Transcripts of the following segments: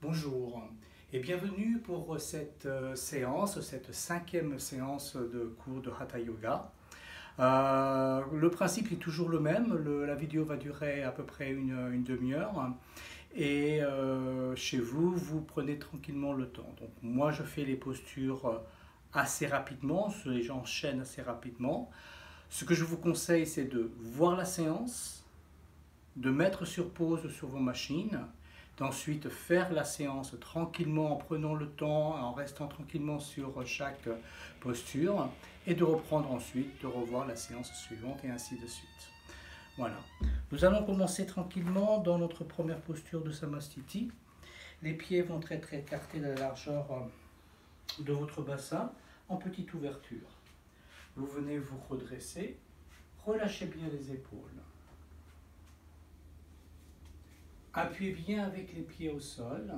Bonjour et bienvenue pour cette séance, cette cinquième séance de cours de Hatha Yoga. Le principe est toujours le même, la vidéo va durer à peu près une demi-heure et chez vous, vous prenez tranquillement le temps. Donc moi je fais les postures assez rapidement, les gens enchaînent assez rapidement. Ce que je vous conseille c'est de voir la séance, de mettre sur pause sur vos machines, d'ensuite faire la séance tranquillement en prenant le temps, en restant tranquillement sur chaque posture et de reprendre ensuite, de revoir la séance suivante et ainsi de suite. Voilà. Nous allons commencer tranquillement dans notre première posture de Samastiti. Les pieds vont être écartés de la largeur de votre bassin en petite ouverture. Vous venez vous redresser, relâchez bien les épaules. Appuyez bien avec les pieds au sol.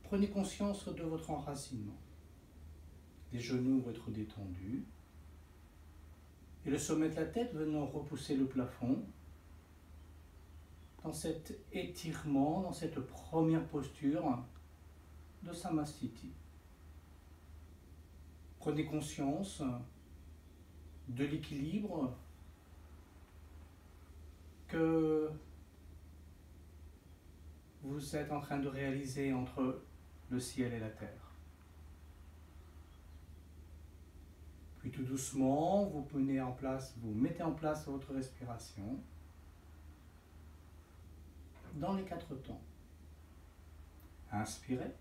Prenez conscience de votre enracinement. Les genoux vont être détendus. Et le sommet de la tête venant repousser le plafond. Dans cet étirement, dans cette première posture de Samastiti. Prenez conscience de l'équilibre que vous êtes en train de réaliser entre le ciel et la terre. Puis tout doucement, vous mettez en place votre respiration dans les 4 temps. Inspirez.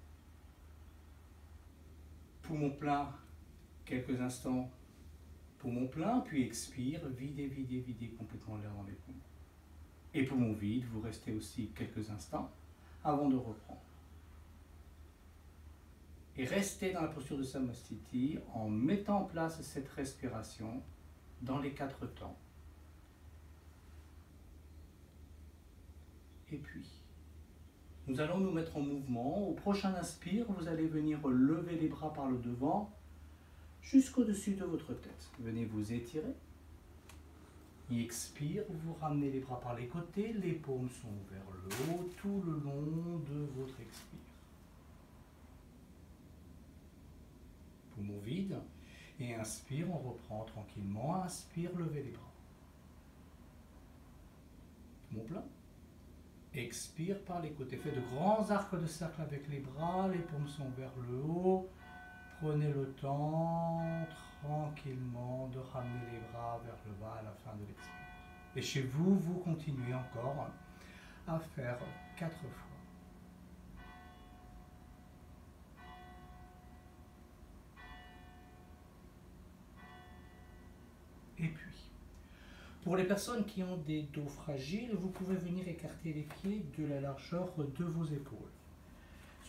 Poumon plein, quelques instants, poumon plein, puis expire, videz complètement l'air dans les poumons. Et poumon vide, vous restez aussi quelques instants avant de reprendre. Et restez dans la posture de Samastiti en mettant en place cette respiration dans les 4 temps. Et puis, nous allons nous mettre en mouvement. Au prochain inspire, vous allez venir lever les bras par le devant jusqu'au-dessus de votre tête. Venez vous étirer. Et expire, vous ramenez les bras par les côtés, les paumes sont vers le haut tout le long de votre expire. Poumon vide. Et inspire, on reprend tranquillement. Inspire, levez les bras. Poumon plein. Expire par les côtés. Faites de grands arcs de cercle avec les bras. Les paumes sont vers le haut. Prenez le temps tranquillement de ramener les bras vers le bas à la fin de l'expire. Et chez vous, vous continuez encore à faire 4 fois. Et puis, pour les personnes qui ont des dos fragiles, vous pouvez venir écarter les pieds de la largeur de vos épaules.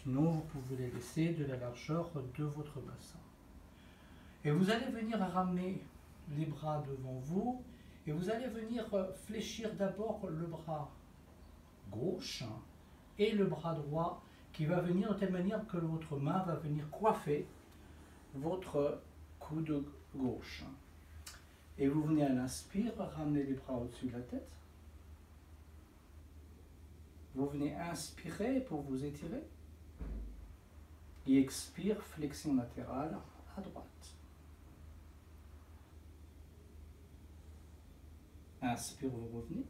Sinon, vous pouvez les laisser de la largeur de votre bassin. Et vous allez venir ramener les bras devant vous et vous allez venir fléchir d'abord le bras gauche et le bras droit qui va venir de telle manière que votre main va venir coiffer votre coude gauche. Et vous venez à l'inspire, ramener les bras au-dessus de la tête. Vous venez inspirer pour vous étirer. Et expire, flexion latérale à droite. Inspire, vous revenez.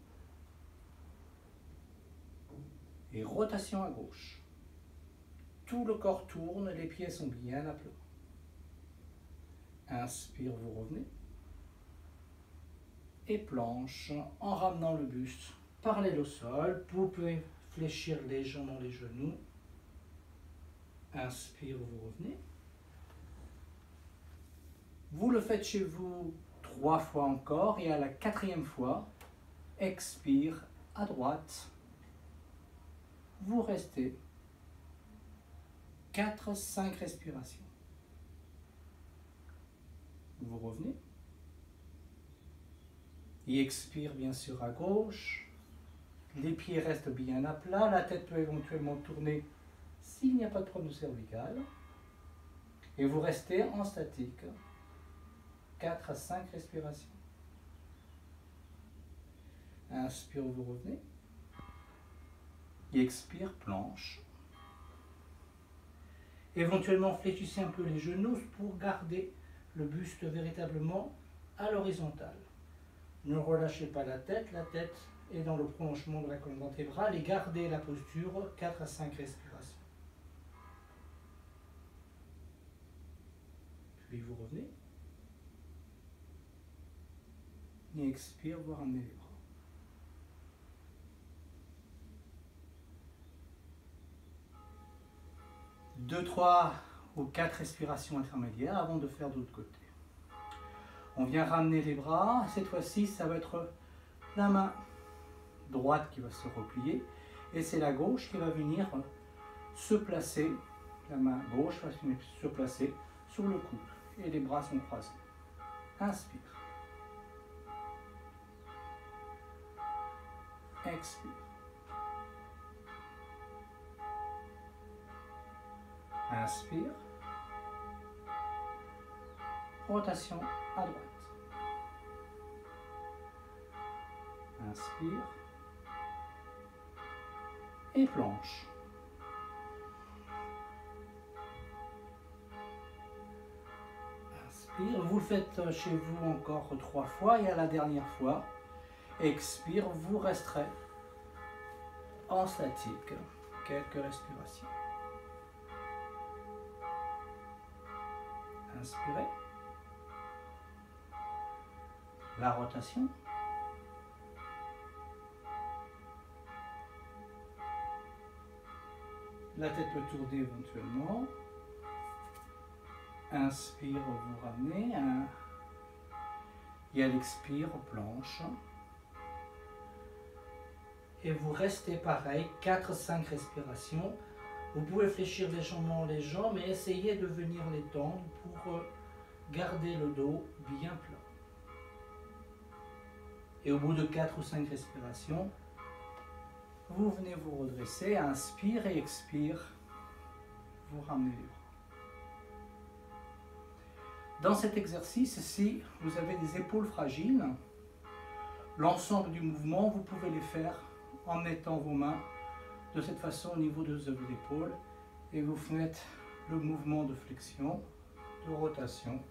Et rotation à gauche. Tout le corps tourne, les pieds sont bien à plat. Inspire, vous revenez. Et planche en ramenant le buste parallèle au sol. Vous pouvez fléchir légèrement les genoux. Inspire, vous revenez. Vous le faites chez vous 3 fois encore et à la 4e fois, expire à droite. Vous restez 4-5 respirations. Vous revenez. Et expire bien sûr à gauche. Les pieds restent bien à plat. La tête peut éventuellement tourner s'il n'y a pas de problème cervical. Et vous restez en statique. 4 à 5 respirations. Inspire, vous revenez. Et expire, planche. Éventuellement, fléchissez un peu les genoux pour garder le buste véritablement à l'horizontale. Ne relâchez pas la tête est dans le prolongement de la colonne vertébrale et gardez la posture 4 à 5 respirations. Puis vous revenez. Et expire, vous ramenez les bras. 2, 3 ou 4 respirations intermédiaires avant de faire de l'autre côté. On vient ramener les bras. Cette fois-ci, ça va être la main droite qui va se replier et c'est la gauche qui va venir se placer. La main gauche va venir se placer sur le coude et les bras sont croisés. Inspire. Expire. Inspire. Rotation à droite. Inspire. Et planche. Inspire. Vous le faites chez vous encore 3 fois et à la dernière fois, expire, vous resterez en statique. Quelques respirations. Inspirez. La rotation. La tête peut tourner éventuellement. Inspire, vous ramenez. Et à l'expire, planche. Et vous restez pareil, 4-5 respirations. Vous pouvez fléchir légèrement les jambes, mais essayez de venir les tendre pour garder le dos bien plat. Et au bout de 4 ou 5 respirations, vous venez vous redresser, inspire et expire, vous ramenez les bras. Dans cet exercice, si vous avez des épaules fragiles, l'ensemble du mouvement, vous pouvez les faire en mettant vos mains de cette façon au niveau de vos épaules et vous faites le mouvement de flexion, de rotation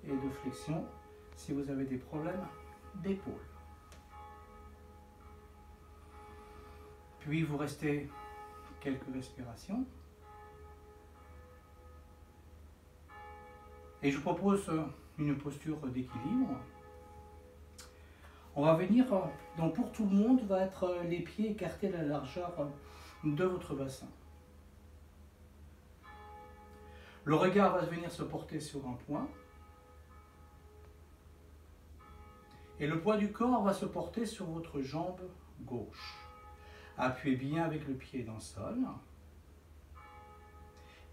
et de flexion si vous avez des problèmes d'épaule. Puis vous restez quelques respirations. Et je vous propose une posture d'équilibre. On va venir, donc pour tout le monde, va être les pieds écartés à la largeur de votre bassin. Le regard va venir se porter sur un point. Et le poids du corps va se porter sur votre jambe gauche. Appuyez bien avec le pied dans le sol.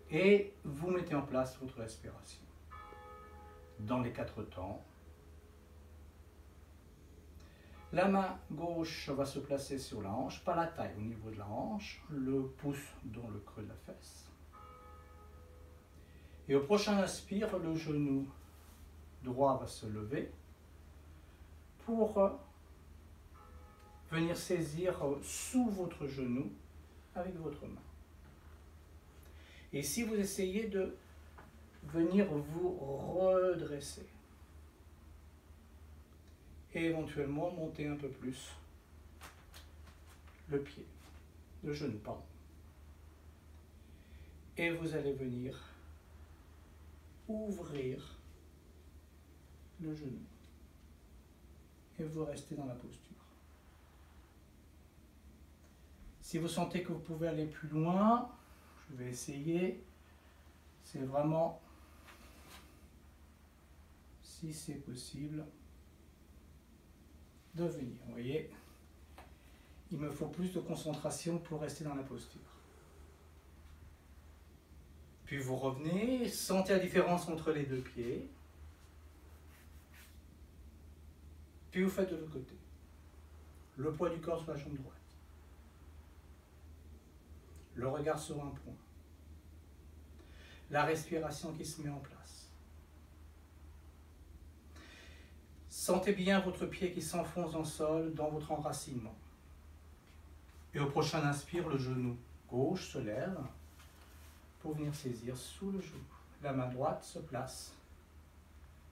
Et vous mettez en place votre respiration. Dans les 4 temps. La main gauche va se placer sur la hanche, pas la taille, au niveau de la hanche, le pouce dans le creux de la fesse. Et au prochain inspire, le genou droit va se lever pour venir saisir sous votre genou avec votre main. Et si vous essayez de venir vous redresser, et éventuellement monter un peu plus le pied, le genou, pardon. Et vous allez venir ouvrir le genou. Et vous restez dans la posture. Si vous sentez que vous pouvez aller plus loin, je vais essayer. C'est vraiment, si c'est possible, de venir. Vous voyez, il me faut plus de concentration pour rester dans la posture. Puis vous revenez, sentez la différence entre les deux pieds. Puis vous faites de l'autre côté. Le poids du corps sur la jambe droite. Le regard sur un point. La respiration qui se met en place. Sentez bien votre pied qui s'enfonce dans le sol, dans votre enracinement. Et au prochain inspire, le genou gauche se lève pour venir saisir sous le genou. La main droite se place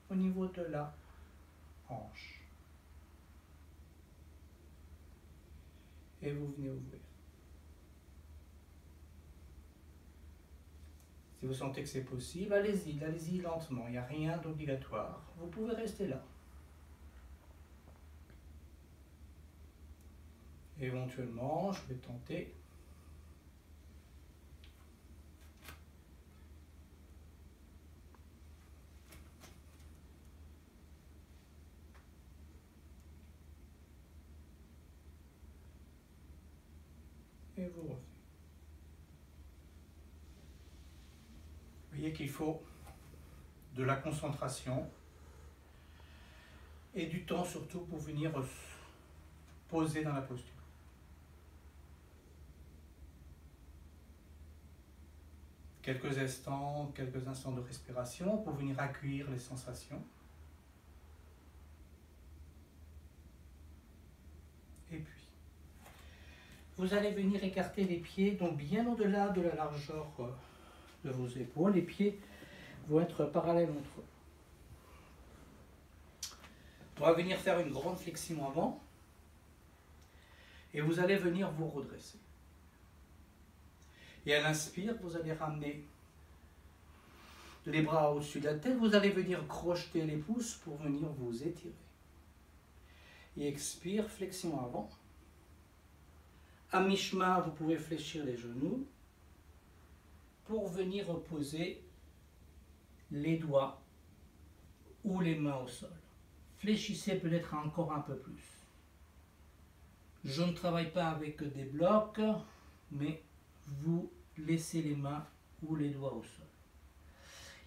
au niveau de la hanche. Et vous venez ouvrir. Si vous sentez que c'est possible, allez-y lentement, il n'y a rien d'obligatoire. Vous pouvez rester là. Éventuellement, je vais tenter et vous revenez. Vous voyez qu'il faut de la concentration et du temps surtout pour venir poser dans la posture. Quelques instants de respiration pour venir accueillir les sensations. Et puis, vous allez venir écarter les pieds, donc bien au-delà de la largeur de vos épaules. Les pieds vont être parallèles entre eux. On va venir faire une grande flexion avant. Et vous allez venir vous redresser. Et à l'inspire, vous allez ramener les bras au-dessus de la tête. Vous allez venir crocheter les pouces pour venir vous étirer. Et expire, flexion avant. À mi-chemin, vous pouvez fléchir les genoux pour venir poser les doigts ou les mains au sol. Fléchissez peut-être encore un peu plus. Je ne travaille pas avec des blocs, mais vous laissez les mains ou les doigts au sol.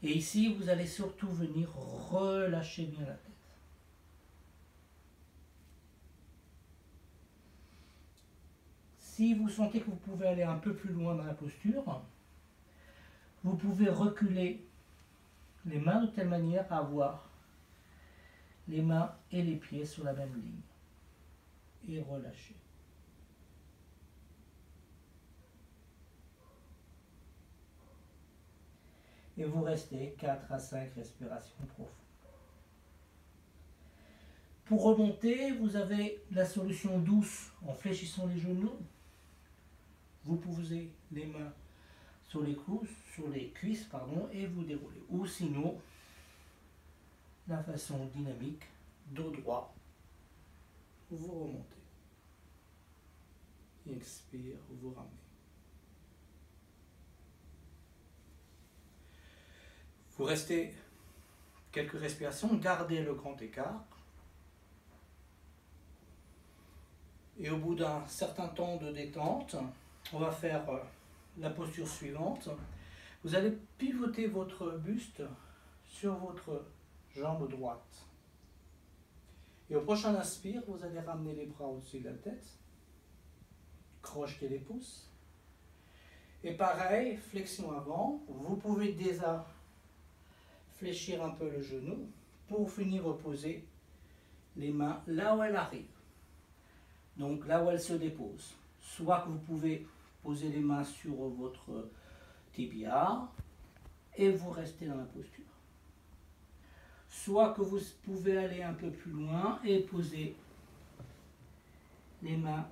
Et ici, vous allez surtout venir relâcher bien la tête. Si vous sentez que vous pouvez aller un peu plus loin dans la posture, vous pouvez reculer les mains de telle manière à avoir les mains et les pieds sur la même ligne. Et relâcher. Et vous restez 4 à 5 respirations profondes. Pour remonter, vous avez la solution douce en fléchissant les genoux. Vous posez les mains sur les cuisses, et vous déroulez. Ou sinon, la façon dynamique, dos droit, vous remontez. Expire, vous ramenez. Vous restez quelques respirations, gardez le grand écart. Et au bout d'un certain temps de détente, on va faire la posture suivante. Vous allez pivoter votre buste sur votre jambe droite. Et au prochain inspire, vous allez ramener les bras au-dessus de la tête. Crochetez les pouces. Et pareil, flexion avant. Vous pouvez déjà fléchir un peu le genou pour finir reposer les mains là où elles arrivent. Donc là où elles se déposent. Soit que vous pouvez poser les mains sur votre tibia et vous restez dans la posture. Soit que vous pouvez aller un peu plus loin et poser les mains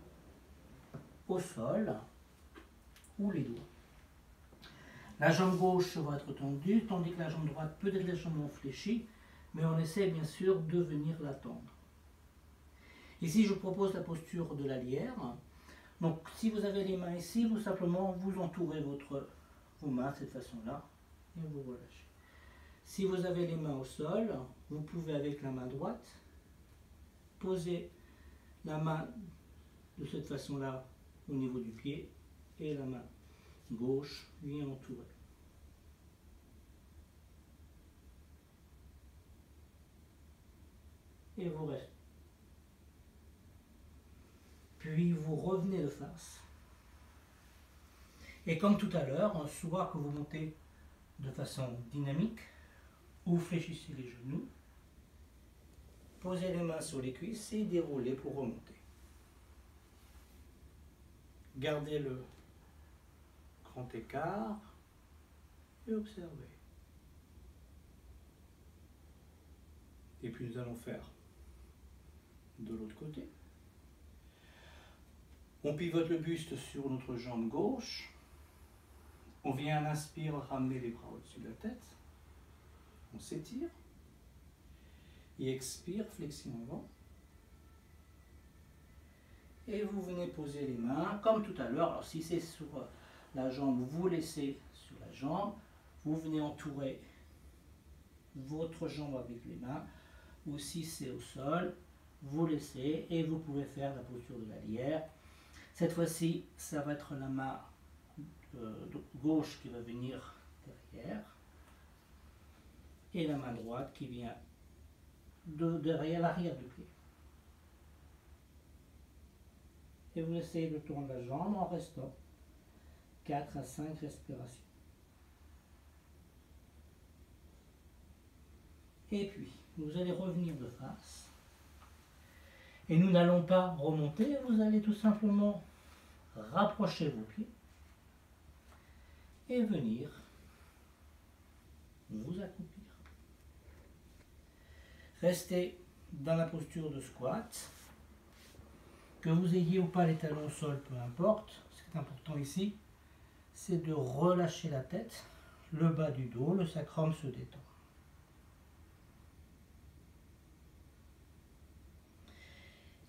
au sol ou les doigts. La jambe gauche va être tendue, tandis que la jambe droite peut être légèrement fléchie, mais on essaie bien sûr de venir la tendre. Ici, je propose la posture de la lierre. Donc, si vous avez les mains ici, vous simplement vous entourez vos mains de cette façon-là et vous relâchez. Si vous avez les mains au sol, vous pouvez avec la main droite poser la main de cette façon-là au niveau du pied et la main gauche vient entourer. Et vous restez. Puis vous revenez de face. Et comme tout à l'heure, soit que vous montez de façon dynamique, ou fléchissez les genoux, posez les mains sur les cuisses et déroulez pour remonter. Gardez le grand écart. et observez. Et puis nous allons faire de l'autre côté. On pivote le buste sur notre jambe gauche. On vient à l'inspire ramener les bras au-dessus de la tête. On s'étire. Et expire, flexion avant. Et vous venez poser les mains comme tout à l'heure. Alors si c'est sur la jambe, vous laissez sur la jambe. Vous venez entourer votre jambe avec les mains. Ou si c'est au sol, vous laissez et vous pouvez faire la posture de la lierre. Cette fois-ci, ça va être la main gauche qui va venir derrière et la main droite qui vient derrière l'arrière du pied. Et vous essayez de tourner la jambe en restant 4 à 5 respirations. Et puis, vous allez revenir de face. Et nous n'allons pas remonter, vous allez tout simplement rapprocher vos pieds et venir vous accroupir. Restez dans la posture de squat. Que vous ayez ou pas les talons au sol, peu importe. Ce qui est important ici, c'est de relâcher la tête, le bas du dos, le sacrum se détend.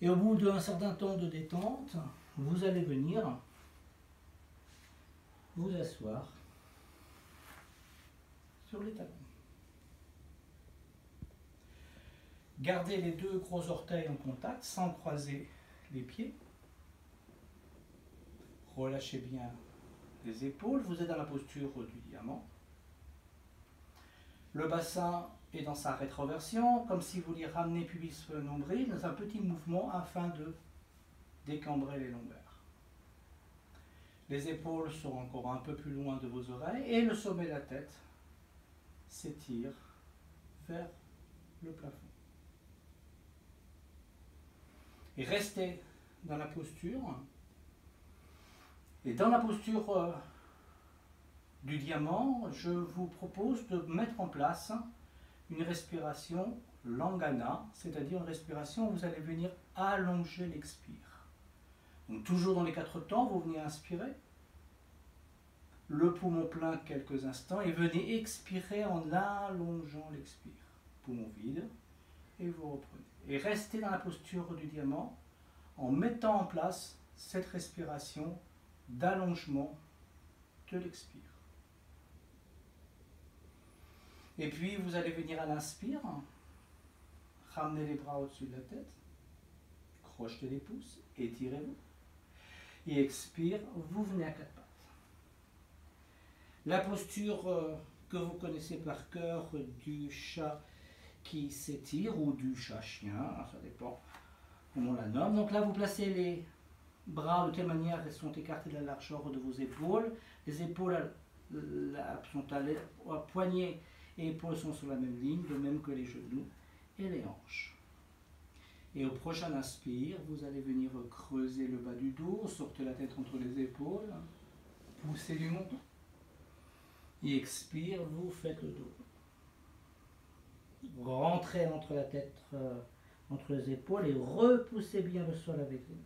Et au bout d'un certain temps de détente, vous allez venir vous asseoir sur les talons. Gardez les deux gros orteils en contact sans croiser les pieds. Relâchez bien les épaules. Vous êtes dans la posture du diamant. Le bassin est dans sa rétroversion, comme si vous vouliez ramener pubis sur le nombril, dans un petit mouvement afin de décambrer les lombaires. Les épaules sont encore un peu plus loin de vos oreilles et le sommet de la tête s'étire vers le plafond. Et restez dans la posture. Et dans la posture du diamant, je vous propose de mettre en place une respiration Langana, c'est-à-dire une respiration où vous allez venir allonger l'expire. Donc toujours dans les 4 temps, vous venez inspirer, le poumon plein quelques instants et venez expirer en allongeant l'expire. Poumon vide et vous reprenez. Et restez dans la posture du diamant en mettant en place cette respiration d'allongement de l'expire. Et puis vous allez venir à l'inspire, ramenez les bras au-dessus de la tête, crochetez les pouces, étirez-vous. Et expire, vous venez à 4 pattes. La posture que vous connaissez par cœur du chat qui s'étire ou du chat-chien, ça dépend comment on la nomme. Donc là, vous placez les bras de telle manière qu'elles sont écartées de la largeur de vos épaules. Les épaules sont à poignet et épaules sont sur la même ligne, de même que les genoux et les hanches. Et au prochain inspire, vous allez venir creuser le bas du dos, sortez la tête entre les épaules, poussez du menton. Et expire, vous faites le dos. Rentrez entre la tête, entre les épaules et repoussez bien le sol avec les mains.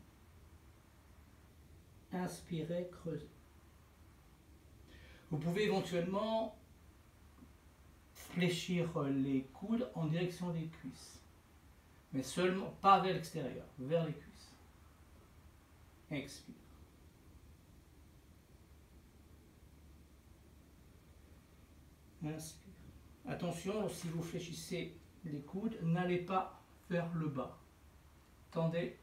Inspirez, creusez. Vous pouvez éventuellement fléchir les coudes en direction des cuisses. Mais seulement, pas vers l'extérieur, vers les cuisses. Expire. Inspire. Attention, si vous fléchissez les coudes, n'allez pas vers le bas. Tendez,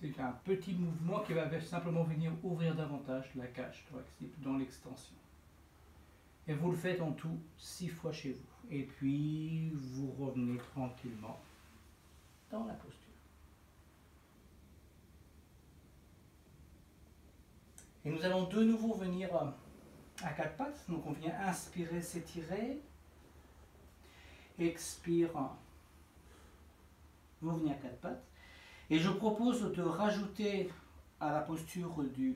c'est un petit mouvement qui va simplement venir ouvrir davantage la cage thoracique dans l'extension. Et vous le faites en tout 6 fois chez vous. Et puis, vous revenez tranquillement dans la posture. Et nous allons de nouveau venir à 4 pattes. Donc on vient inspirer, s'étirer. Expire. Vous venez à 4 pattes. Et je propose de rajouter à la posture du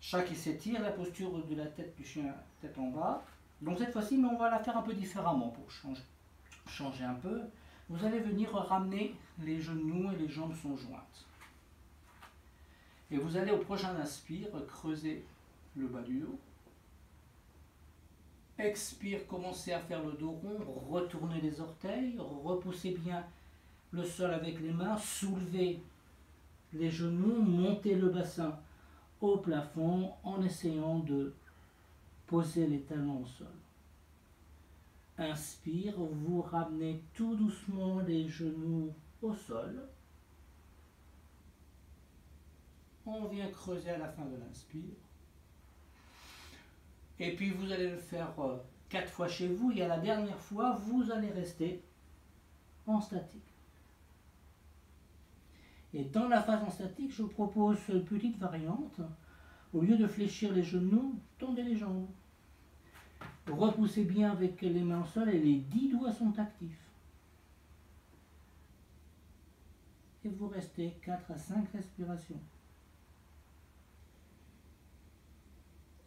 chat qui s'étire, la posture de la tête du chien tête en bas. Donc cette fois-ci, mais on va la faire un peu différemment pour changer un peu. Vous allez venir ramener les genoux et les jambes sont jointes. Et vous allez au prochain inspire creuser le bas du dos. Expire, commencez à faire le dos rond, retournez les orteils, repoussez bien le sol avec les mains, soulevez les genoux, montez le bassin au plafond en essayant de poser les talons au sol. Inspire, vous ramenez tout doucement les genoux au sol. On vient creuser à la fin de l'inspire. Et puis vous allez le faire 4 fois chez vous et à la dernière fois, vous allez rester en statique. Et dans la phase en statique, je vous propose une petite variante. Au lieu de fléchir les genoux, tendez les jambes. Repoussez bien avec les mains au sol et les 10 doigts sont actifs. Et vous restez 4 à 5 respirations.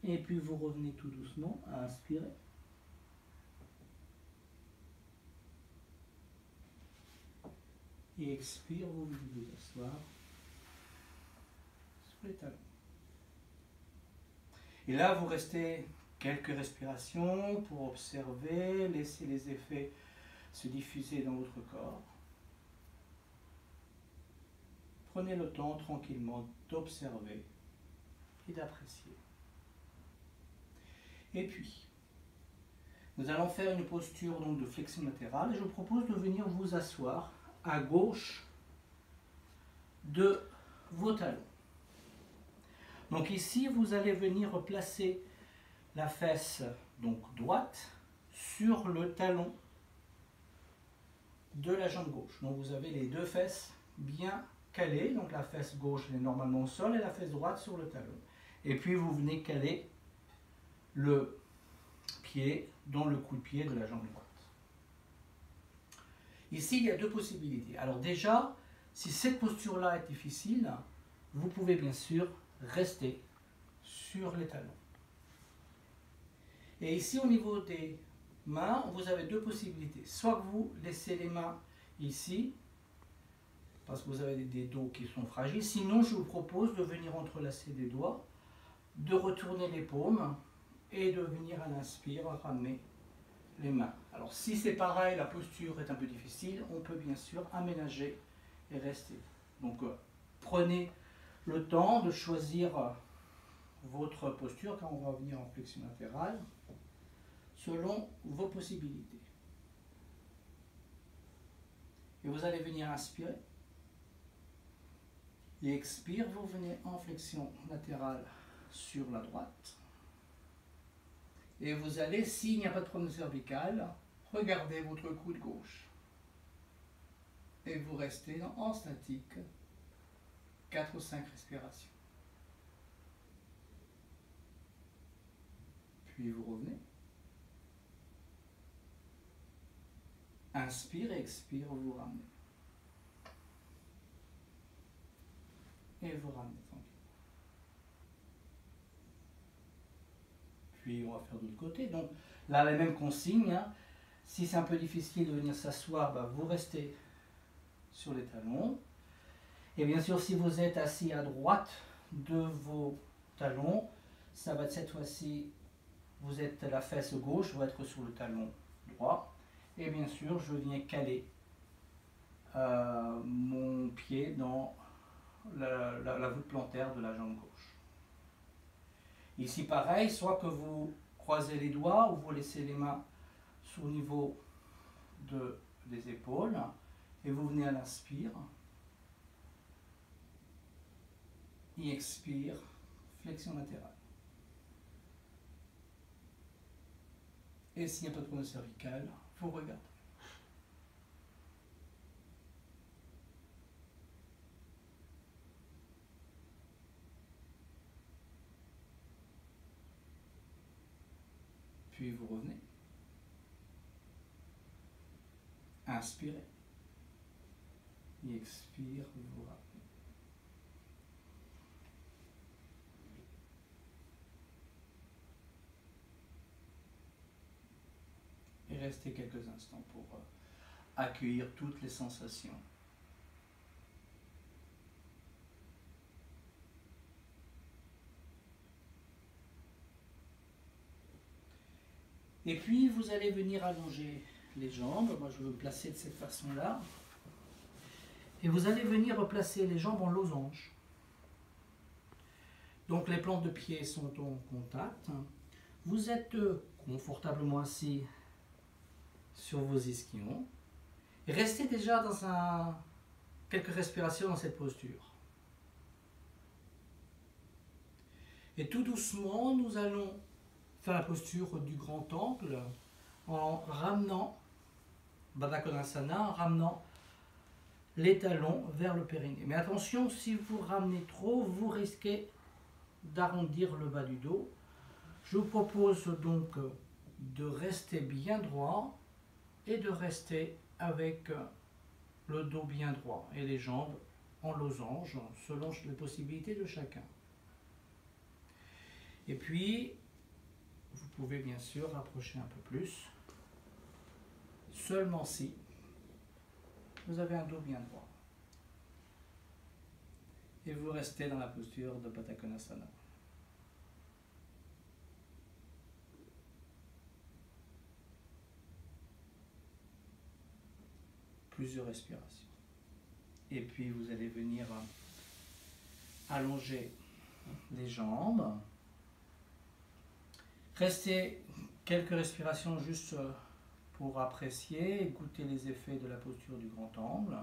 Et puis vous revenez tout doucement à inspirer. Et expire, vous venez vous asseoir sur les talons. Et là, vous restez quelques respirations pour observer, laisser les effets se diffuser dans votre corps. Prenez le temps tranquillement d'observer et d'apprécier. Et puis, nous allons faire une posture donc, de flexion latérale et je vous propose de venir vous asseoir à gauche de vos talons. Donc ici, vous allez venir placer la fesse donc droite sur le talon de la jambe gauche. Donc vous avez les deux fesses bien calées, donc la fesse gauche est normalement au sol et la fesse droite sur le talon. Et puis vous venez caler le pied dans le coup de pied de la jambe droite. Ici, il y a deux possibilités. Alors déjà, si cette posture-là est difficile, vous pouvez bien sûr rester sur les talons. Et ici, au niveau des mains, vous avez deux possibilités. Soit vous laissez les mains ici, parce que vous avez des dos qui sont fragiles. Sinon, je vous propose de venir entrelacer les doigts, de retourner les paumes et de venir à l'inspire ramener les mains. Alors si c'est pareil, la posture est un peu difficile, on peut bien sûr aménager et rester. Donc prenez le temps de choisir votre posture quand on va venir en flexion latérale selon vos possibilités. Et vous allez venir inspirer et expire, vous venez en flexion latérale sur la droite. Et vous allez, s'il n'y a pas de problème cervical, regardez votre coude gauche. Et vous restez en statique 4 ou 5 respirations. Puis vous revenez. Inspire et expire, vous ramenez. Et vous ramenez tranquille. Puis on va faire de l'autre côté. Donc là, la même consigne. Hein. Si c'est un peu difficile de venir s'asseoir, bah, vous restez sur les talons. Et bien sûr, si vous êtes assis à droite de vos talons, ça va être cette fois-ci, vous êtes la fesse gauche, va être sur le talon droit. Et bien sûr, je viens caler mon pied dans la voûte plantaire de la jambe gauche. Ici, pareil, soit que vous croisez les doigts ou vous laissez les mains au niveau des épaules et vous venez à l'inspire. Et expire, flexion latérale. Et s'il n'y a pas de problème cervical, vous regardez. Puis vous revenez. Inspirez. Et expire, vous ramenez. restez quelques instants pour accueillir toutes les sensations. Et puis vous allez venir allonger les jambes. Moi je vais me placer de cette façon-là. Et vous allez venir replacer les jambes en losange. Donc les plantes de pied sont en contact. Vous êtes confortablement assis sur vos ischions. Et restez déjà dans quelques respirations dans cette posture. Et tout doucement, nous allons faire la posture du grand angle en ramenant Baddha Konasana, en ramenant les talons vers le périnée. Mais attention, si vous ramenez trop, vous risquez d'arrondir le bas du dos. Je vous propose donc de rester bien droit et de rester avec le dos bien droit et les jambes en losange selon les possibilités de chacun. Et puis, vous pouvez bien sûr rapprocher un peu plus, seulement si vous avez un dos bien droit. Et vous restez dans la posture de Baddha Konasana. Plusieurs respirations. Et puis vous allez venir allonger les jambes. Restez quelques respirations juste pour apprécier et goûter les effets de la posture du grand angle.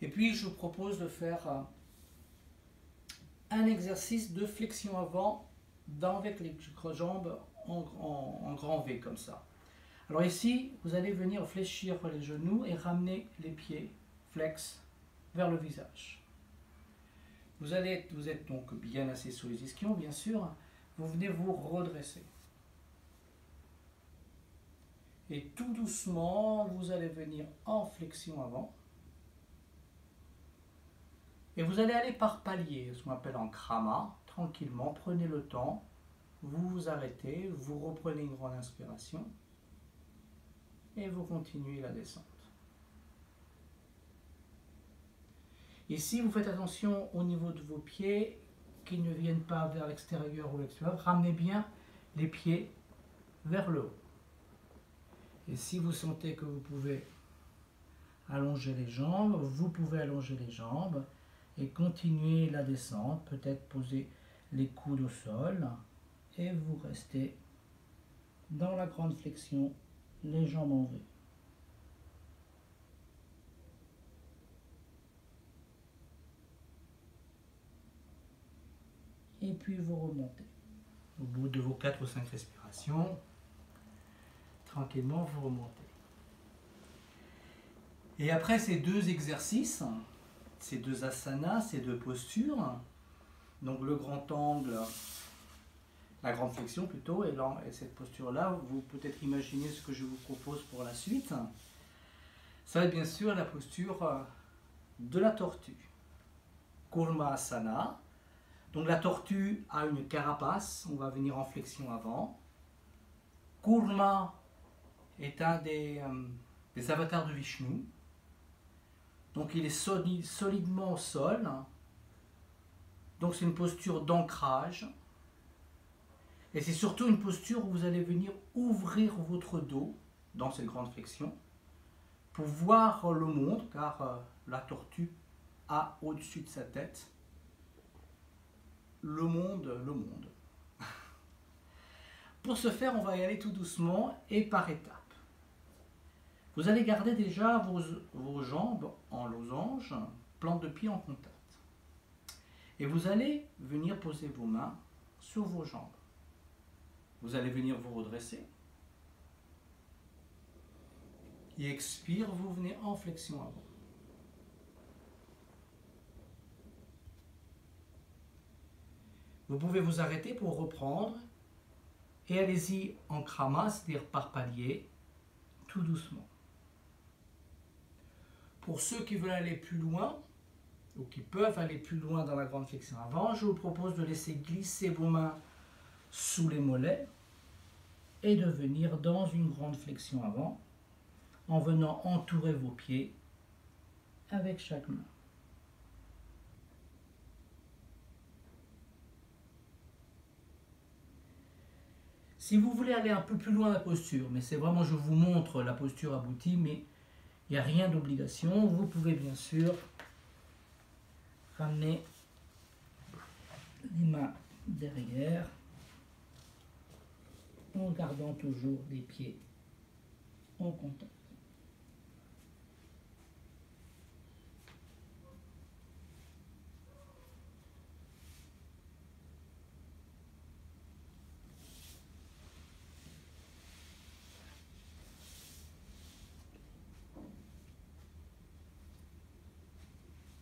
Et puis je vous propose de faire un exercice de flexion avant avec les jambes en grand V comme ça. Alors ici, vous allez venir fléchir les genoux et ramener les pieds flex vers le visage. Vous êtes donc bien assis sur les ischions, bien sûr. Vous venez vous redresser. Et tout doucement, vous allez venir en flexion avant. Et vous allez aller par paliers, ce qu'on appelle en krama, tranquillement. Prenez le temps, vous vous arrêtez, vous reprenez une grande inspiration. Et vous continuez la descente. Ici, vous faites attention au niveau de vos pieds, qu'ils ne viennent pas vers l'extérieur ou l'extérieur. Ramenez bien les pieds vers le haut. Et si vous sentez que vous pouvez allonger les jambes, vous pouvez allonger les jambes et continuer la descente. Peut-être poser les coudes au sol et vous restez dans la grande flexion, les jambes en V. Et puis vous remontez. Au bout de vos 4 ou 5 respirations, tranquillement vous remontez. Et après ces deux exercices, ces deux asanas, ces deux postures, donc le grand angle, la grande flexion plutôt, et cette posture-là, vous peut-être imaginez ce que je vous propose pour la suite. Ça va être bien sûr la posture de la tortue. Kurma Asana. Donc la tortue a une carapace, on va venir en flexion avant. Kurma est un des avatars de Vishnu. Donc il est solidement au sol. Donc c'est une posture d'ancrage. Et c'est surtout une posture où vous allez venir ouvrir votre dos dans cette grande flexion pour voir le monde, car la tortue a au-dessus de sa tête le monde. Pour ce faire, on va y aller tout doucement et par étapes. Vous allez garder déjà vos jambes en losange, plantes de pied en contact. Et vous allez venir poser vos mains sur vos jambes. Vous allez venir vous redresser. Et expire, vous venez en flexion avant. Vous pouvez vous arrêter pour reprendre. Et allez-y en krama, c'est-à-dire par palier, tout doucement. Pour ceux qui veulent aller plus loin, ou qui peuvent aller plus loin dans la grande flexion avant, je vous propose de laisser glisser vos mains sous les mollets et de venir dans une grande flexion avant en venant entourer vos pieds avec chaque main. Si vous voulez aller un peu plus loin la posture, mais c'est vraiment, je vous montre la posture aboutie, mais il n'y a rien d'obligation, vous pouvez bien sûr ramener les mains derrière en gardant toujours les pieds en contact.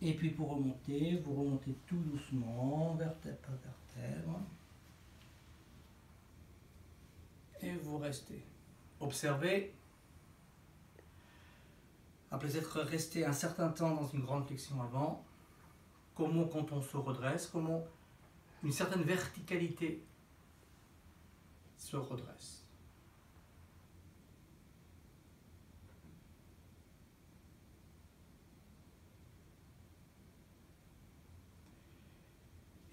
Et puis pour remonter, vous remontez tout doucement, vertèbre par vertèbre. Et vous restez. Observez, après être resté un certain temps dans une grande flexion avant, comment quand on se redresse, comment une certaine verticalité se redresse.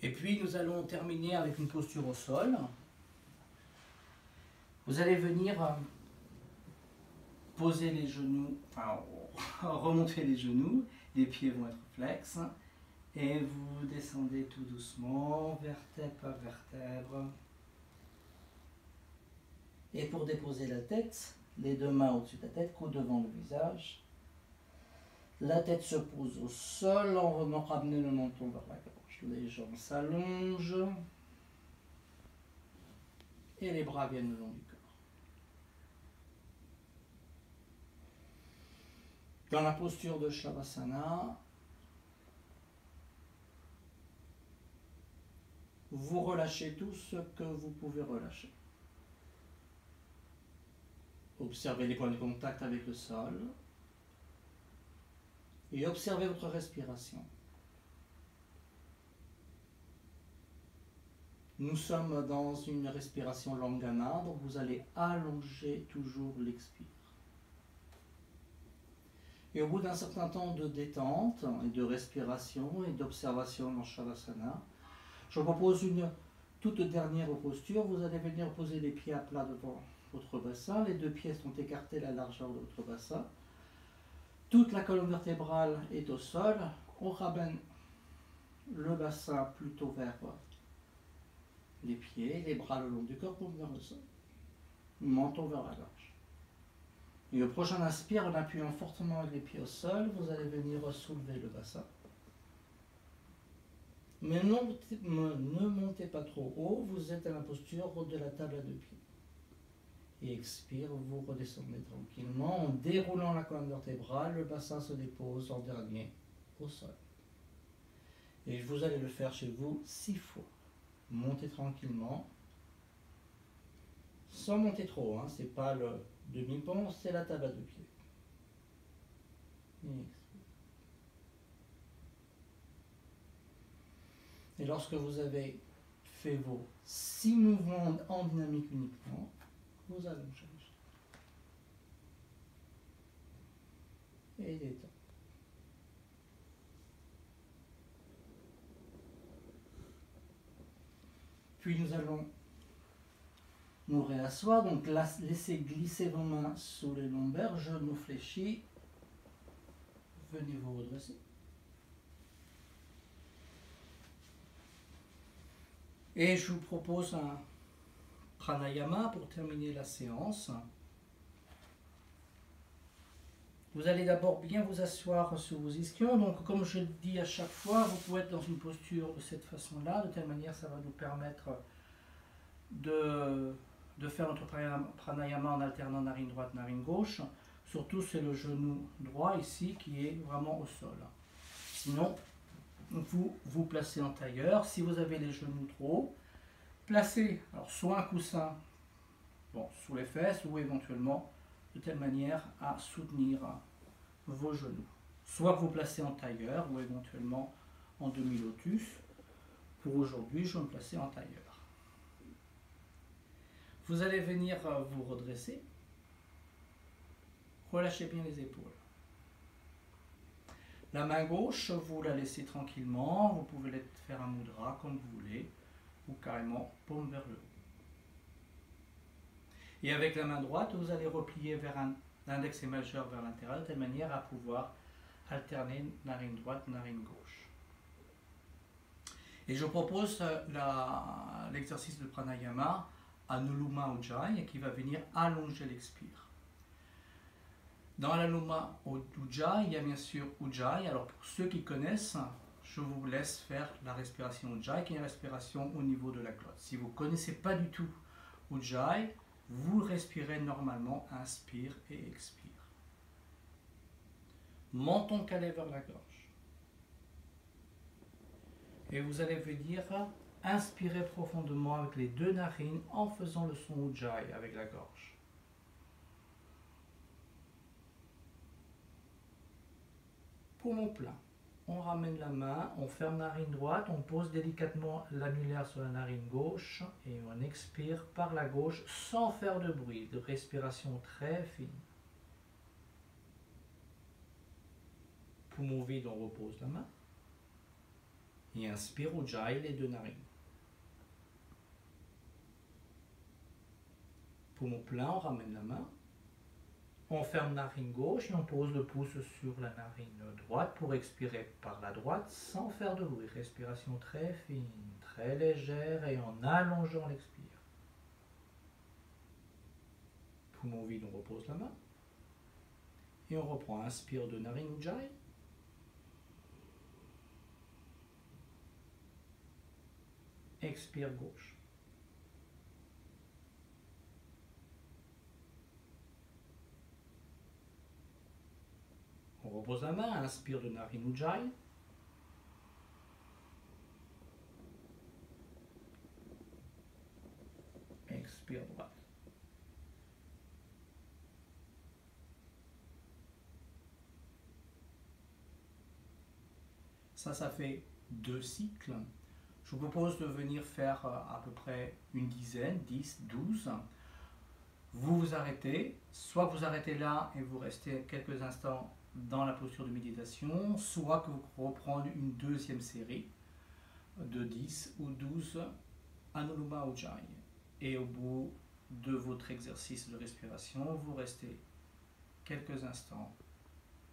Et puis nous allons terminer avec une posture au sol. Vous allez venir poser les genoux, enfin remonter les genoux, les pieds vont être flex, et vous descendez tout doucement, vertèbre par vertèbre. Et pour déposer la tête, les deux mains au-dessus de la tête, coude devant le visage. La tête se pose au sol en venant ramener le menton vers la gorge. Les jambes s'allongent et les bras viennent le long du corps. Dans la posture de Shavasana, vous relâchez tout ce que vous pouvez relâcher. Observez les points de contact avec le sol et observez votre respiration. Nous sommes dans une respiration Longana, donc vous allez allonger toujours l'expire. Et au bout d'un certain temps de détente et de respiration et d'observation dans Shavasana, je vous propose une toute dernière posture. Vous allez venir poser les pieds à plat devant votre bassin. Les deux pieds sont écartés à la largeur de votre bassin. Toute la colonne vertébrale est au sol. On ramène le bassin plutôt vers les pieds, les bras le long du corps pour venir au sol. Menton vers la gorge. Et au prochain inspire, en appuyant fortement avec les pieds au sol, vous allez venir soulever le bassin. Mais ne montez pas trop haut, vous êtes à la posture de la table à deux pieds. Et expire, vous redescendez tranquillement en déroulant la colonne vertébrale, le bassin se dépose en dernier au sol. Et vous allez le faire chez vous 6 fois. Montez tranquillement, sans monter trop, hein, c'est pas le demi-pont, c'est la table à deux pieds. Et lorsque vous avez fait vos 6 mouvements en dynamique uniquement, vous allongez. Et détendez. Puis nous allons nous réasseoir, donc laissez glisser vos mains sous les lombaires, genoux fléchis. Venez vous redresser. Et je vous propose un pranayama pour terminer la séance. Vous allez d'abord bien vous asseoir sur vos ischions. Donc comme je le dis à chaque fois, vous pouvez être dans une posture de cette façon-là. De telle manière, ça va nous permettre de faire notre pranayama en alternant narine droite, narine gauche. Surtout, c'est le genou droit ici qui est vraiment au sol. Sinon, vous vous placez en tailleur. Si vous avez les genoux trop hauts, placez alors soit un coussin sous les fesses ou éventuellement de telle manière à soutenir vos genoux. Soit que vous placez en tailleur ou éventuellement en demi-lotus. Pour aujourd'hui, je vais me placer en tailleur. Vous allez venir vous redresser. Relâchez bien les épaules. La main gauche, vous la laissez tranquillement. Vous pouvez faire un mudra comme vous voulez, ou carrément paume vers le haut. Et avec la main droite, vous allez replier vers l'index et majeur vers l'intérieur, de telle manière à pouvoir alterner narine droite, narine gauche. Et je propose l'exercice de pranayama Anuloma Ujjayi qui va venir allonger l'expire. Dans l'Anuloma Ujjayi, il y a bien sûr Ujjayi. Alors pour ceux qui connaissent, je vous laisse faire la respiration Ujjayi, qui est une respiration au niveau de la glotte. Si vous ne connaissez pas du tout Ujjayi, vous respirez normalement, inspire et expire. Menton calé vers la gorge. Et vous allez venir inspirer profondément avec les deux narines en faisant le son Ujjayi avec la gorge. Poumon plein. On ramène la main, on ferme narine droite, on pose délicatement l'annulaire sur la narine gauche et on expire par la gauche sans faire de bruit, de respiration très fine. Poumon vide, on repose la main et inspire Ujjayi les deux narines. Poumon plein, on ramène la main. On ferme narine gauche et on pose le pouce sur la narine droite pour expirer par la droite sans faire de bruit. Respiration très fine, très légère et en allongeant l'expire. Poumon vide, on repose la main. Et on reprend. Inspire de narine Ujjayi. Expire gauche. On repose la main, inspire de narine Ujjayi. Expire droite. Ça fait 2 cycles. Je vous propose de venir faire à peu près une dizaine, 10, 12. Vous vous arrêtez, soit vous arrêtez là et vous restez quelques instants dans la posture de méditation, soit que vous reprenez une deuxième série de 10 ou 12 Anuloma Ujjayi. Et au bout de votre exercice de respiration, vous restez quelques instants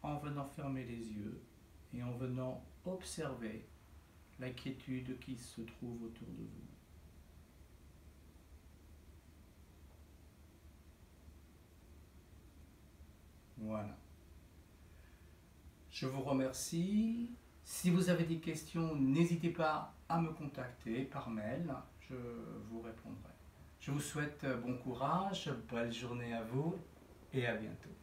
en venant fermer les yeux et en venant observer la quiétude qui se trouve autour de vous. Voilà. Je vous remercie. Si vous avez des questions, n'hésitez pas à me contacter par mail. Je vous répondrai. Je vous souhaite bon courage, belle journée à vous et à bientôt.